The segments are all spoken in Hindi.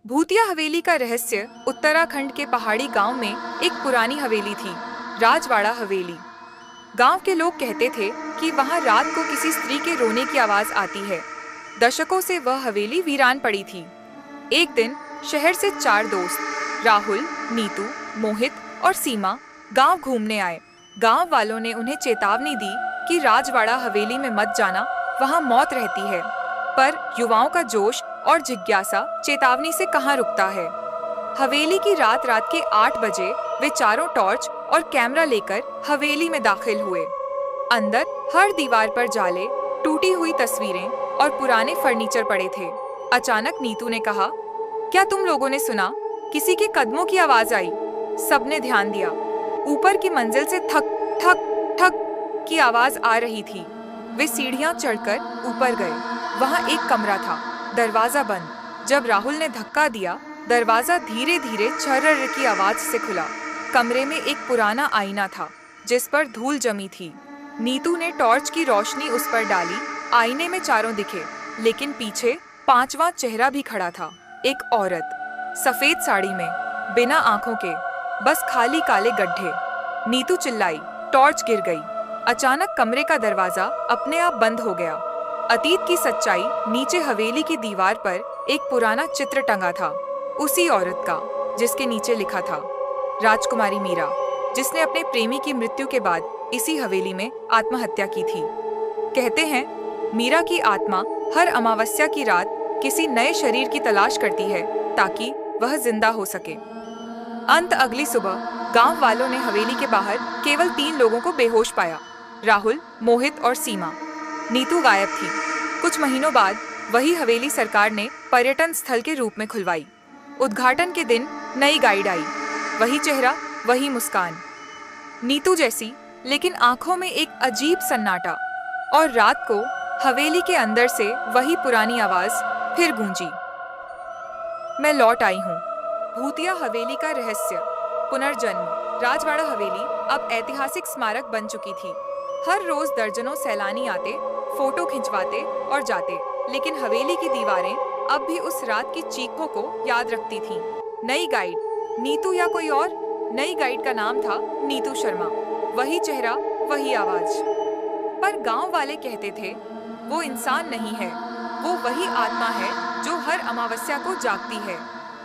भूतिया हवेली का रहस्य। उत्तराखंड के पहाड़ी गांव में एक पुरानी हवेली थी, राजवाड़ा हवेली। गांव के लोग कहते थे कि वहां रात को किसी स्त्री के रोने की आवाज आती है। दशकों से वह हवेली वीरान पड़ी थी। एक दिन शहर से 4 दोस्त राहुल, नीतू, मोहित और सीमा गांव घूमने आए। गांव वालों ने उन्हें चेतावनी दी कि राजवाड़ा हवेली में मत जाना, वहां मौत रहती है। पर युवाओं का जोश और जिज्ञासा चेतावनी से कहां रुकता है। हवेली की रात के 8 बजे वे चारों टॉर्च और कैमरा लेकर हवेली में दाखिल हुए। अंदर हर दीवार पर जाले, टूटी हुई तस्वीरें और पुराने फर्नीचर पड़े थे। अचानक नीतू ने कहा, क्या तुम लोगों ने सुना? किसी के कदमों की आवाज आई। सबने ध्यान दिया। ऊपर की मंजिल से ठक ठक ठक की आवाज आ रही थी। वे सीढ़ियां चढ़कर ऊपर गए। वहां एक कमरा था, दरवाजा बंद। जब राहुल ने धक्का दिया, दरवाजा धीरे धीरे छर्रर की आवाज से खुला। कमरे में एक पुराना आईना था जिस पर धूल जमी थी। नीतू ने टॉर्च की रोशनी उस पर डाली। आईने में चारों दिखे, लेकिन पीछे 5वां चेहरा भी खड़ा था। एक औरत, सफेद साड़ी में, बिना आंखों के, बस खाली काले गड्ढे। नीतू चिल्लाई, टॉर्च गिर गई। अचानक कमरे का दरवाजा अपने आप बंद हो गया। अतीत की सच्चाई। नीचे हवेली की दीवार पर एक पुराना चित्र टंगा था, उसी औरत का जिसके नीचे लिखा था, राजकुमारी मीरा, जिसने अपने प्रेमी की मृत्यु के बाद इसी हवेली में आत्महत्या की थी। कहते हैं मीरा की आत्मा हर अमावस्या की रात किसी नए शरीर की तलाश करती है ताकि वह जिंदा हो सके। अंत अगली सुबह गांव वालों ने हवेली के बाहर केवल 3 लोगों को बेहोश पाया, राहुल, मोहित और सीमा। नीतू गायब थी। कुछ महीनों बाद वही हवेली सरकार ने पर्यटन स्थल के रूप में खुलवाई। उद्घाटन के दिन नई गाइड आई, वही चेहरा, वही मुस्कान, नीतू जैसी, लेकिन आंखों में एक अजीब सन्नाटा। और रात को हवेली के अंदर से वही पुरानी आवाज फिर गूंजी, मैं लौट आई हूँ। भूतिया हवेली का रहस्य। पुनर्जन्म। राजवाड़ा हवेली अब ऐतिहासिक स्मारक बन चुकी थी। हर रोज दर्जनों सैलानी आते, फोटो खिंचवाते और जाते, लेकिन हवेली की दीवारें अब भी उस रात की चीखों को याद रखती थीं। नई गाइड, नीतू या कोई और? नई गाइड का नाम था नीतू शर्मा। वही चेहरा, वही आवाज। पर गांव वाले कहते थे, वो इंसान नहीं है, वो वही आत्मा है जो हर अमावस्या को जागती है।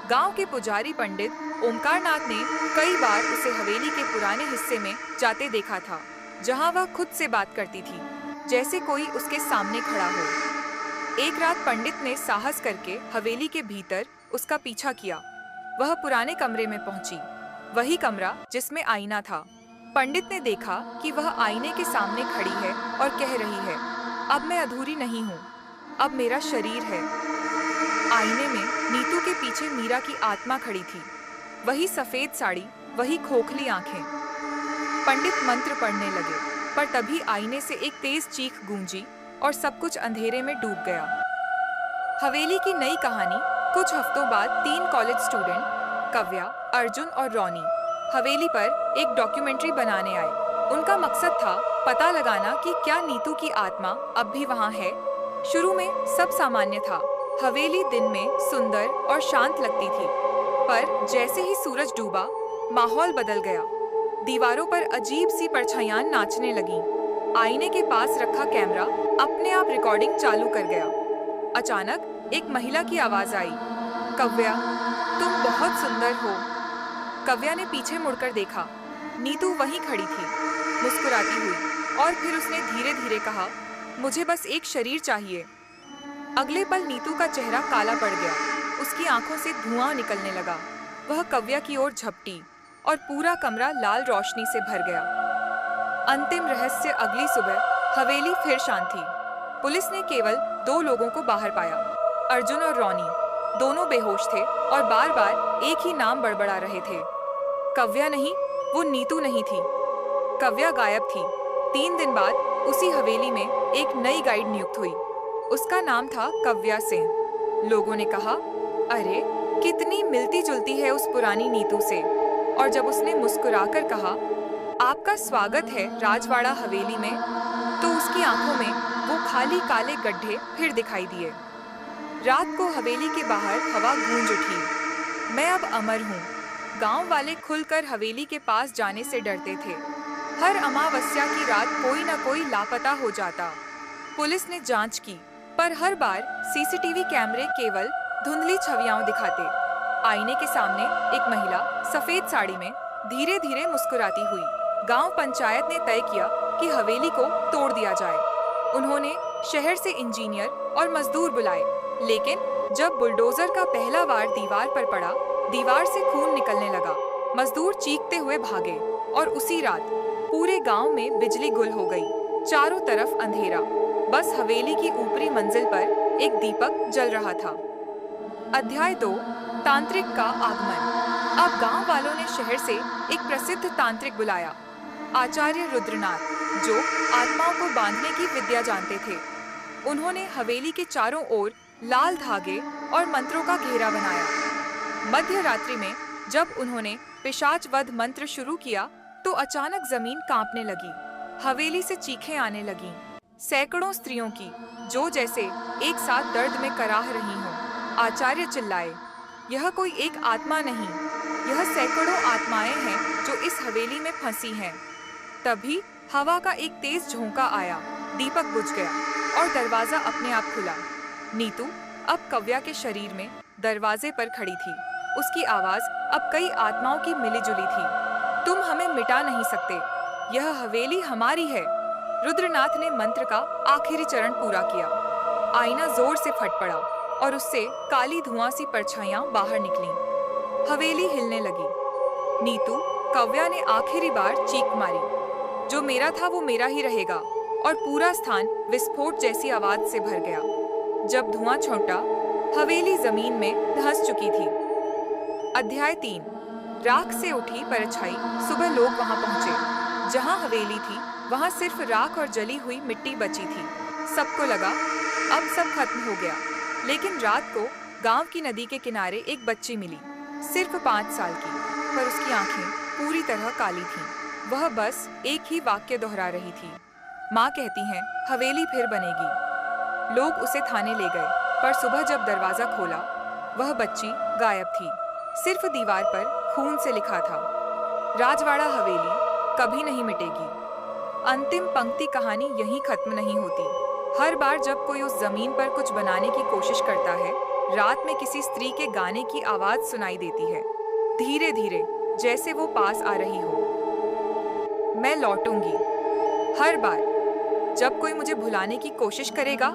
गांव के पुजारी पंडित ओमकारनाथ ने कई बार उसे हवेली के पुराने हिस्से में जाते देखा था, जहां वह खुद से बात करती थी, जैसे कोई उसके सामने खड़ा हो। एक रात पंडित ने साहस करके हवेली के भीतर उसका पीछा किया। वह पुराने कमरे में पहुंची, वही कमरा जिसमें आईना था। पंडित ने देखा कि वह आईने के सामने खड़ी है और कह रही है, अब मैं अधूरी नहीं हूँ, अब मेरा शरीर है। आईने में नीतू के पीछे मीरा की आत्मा खड़ी थी, वही सफेद साड़ी, वही खोखली आंखें। पंडित मंत्र पढ़ने लगे, पर तभी आईने से एक तेज चीख गूंजी और सब कुछ अंधेरे में डूब गया। हवेली की नई कहानी। कुछ हफ्तों बाद 3 कॉलेज स्टूडेंट, कव्या, अर्जुन और रॉनी, हवेली पर एक डॉक्यूमेंट्री बनाने आए। उनका मकसद था पता लगाना कि क्या नीतू की आत्मा अब भी वहां है। शुरू में सब सामान्य था। हवेली दिन में सुंदर और शांत लगती थी, पर जैसे ही सूरज डूबा, माहौल बदल गया। दीवारों पर अजीब सी परछाइयां नाचने लगीं। आईने के पास रखा कैमरा अपने आप रिकॉर्डिंग चालू कर गया। अचानक एक महिला की आवाज आई, कव्या, तुम बहुत सुंदर हो। कव्या ने पीछे मुड़कर देखा। नीतू वहीं खड़ी थी, मुस्कुराती हुई, और फिर उसने धीरे धीरे कहा, मुझे बस एक शरीर चाहिए। अगले पल नीतू का चेहरा काला पड़ गया, उसकी आंखों से धुआं निकलने लगा। वह कव्या की ओर झपटी और पूरा कमरा लाल रोशनी से भर गया। अंतिम रहस्य। अगली सुबह हवेली फिर शांत थी। पुलिस ने केवल 2 लोगों को बाहर पाया, अर्जुन और रॉनी। दोनों बेहोश थे और बार बार एक ही नाम बड़बड़ा रहे थे, कव्या नहीं, वो नीतू नहीं थी। कव्या गायब थी। 3 दिन बाद उसी हवेली में एक नई गाइड नियुक्त हुई। उसका नाम था कव्या सिंह। लोगों ने कहा, अरे कितनी मिलती जुलती है उस पुरानी नीतू से। और जब उसने मुस्कुराकर कहा, आपका स्वागत है राजवाड़ा हवेली में, तो उसकी आंखों में वो खाली काले गड्ढे फिर दिखाई दिए। रात को हवेली के बाहर हवा गूंज उठी। मैं अब अमर हूँ। गांव वाले खुलकर हवेली के पास जाने से डरते थे। हर अमावस्या की रात कोई न कोई लापता हो जाता। पुलिस ने जांच की, पर हर बार सीसीटीवी कैमरे केवल धुंधली छवियां दिखाते। आईने के सामने एक महिला सफेद साड़ी में धीरे धीरे मुस्कुराती हुई। गांव पंचायत ने तय किया कि हवेली को तोड़ दिया जाए। उन्होंने शहर से इंजीनियर और मजदूर बुलाए, लेकिन जब बुलडोजर का पहला वार दीवार पर पड़ा, दीवार से खून निकलने लगा। मजदूर चीखते हुए भागे और उसी रात पूरे गांव में बिजली गुल हो गई। चारों तरफ अंधेरा, बस हवेली की ऊपरी मंजिल पर एक दीपक जल रहा था। अध्याय 2, तांत्रिक का आगमन। अब गांव वालों ने शहर से एक प्रसिद्ध तांत्रिक बुलाया, आचार्य रुद्रनाथ, जो आत्माओं को बांधने की विद्या जानते थे। उन्होंने हवेली के चारों ओर लाल धागे और मंत्रों का घेरा बनाया। मध्य रात्रि में जब उन्होंने पिशाच वध मंत्र शुरू किया तो अचानक जमीन कांपने लगी। हवेली से चीखें आने लगीं, सैकड़ों स्त्रियों की, जो जैसे एक साथ दर्द में कराह रही हों। आचार्य चिल्लाए, यह कोई एक आत्मा नहीं, यह सैकड़ों आत्माएं हैं जो इस हवेली में फंसी हैं। तभी हवा का एक तेज झोंका आया, दीपक बुझ गया और दरवाजा अपने आप खुला। नीतू अब कव्या के शरीर में दरवाजे पर खड़ी थी। उसकी आवाज अब कई आत्माओं की मिलीजुली थी। तुम हमें मिटा नहीं सकते, यह हवेली हमारी है। रुद्रनाथ ने मंत्र का आखिरी चरण पूरा किया। आईना जोर से फट पड़ा और उससे काली धुआं सी परछाइयां बाहर निकलीं। हवेली हिलने लगी। नीतू, कव्या ने आखिरी बार चीख मारी, जो मेरा था वो मेरा ही रहेगा, और पूरा स्थान विस्फोट जैसी आवाज से भर गया। जब धुआं छौंटा, हवेली जमीन में धंस चुकी थी। अध्याय 3, राख से उठी परछाई। सुबह लोग वहां पहुंचे। जहां हवेली थी वहां सिर्फ राख और जली हुई मिट्टी बची थी। सबको लगा अब सब खत्म हो गया। लेकिन रात को गांव की नदी के किनारे एक बच्ची मिली, सिर्फ 5 साल की, पर उसकी आंखें पूरी तरह काली थीं। वह बस एक ही वाक्य दोहरा रही थी, माँ कहती हैं हवेली फिर बनेगी। लोग उसे थाने ले गए, पर सुबह जब दरवाजा खोला, वह बच्ची गायब थी। सिर्फ दीवार पर खून से लिखा था, राजवाड़ा हवेली कभी नहीं मिटेगी। अंतिम पंक्ति कहानी यहीं खत्म नहीं होती। हर बार जब कोई उस जमीन पर कुछ बनाने की कोशिश करता है, रात में किसी स्त्री के गाने की आवाज सुनाई देती है, धीरे धीरे, जैसे वो पास आ रही हो। मैं लौटूंगी। हर बार जब कोई मुझे भुलाने की कोशिश करेगा,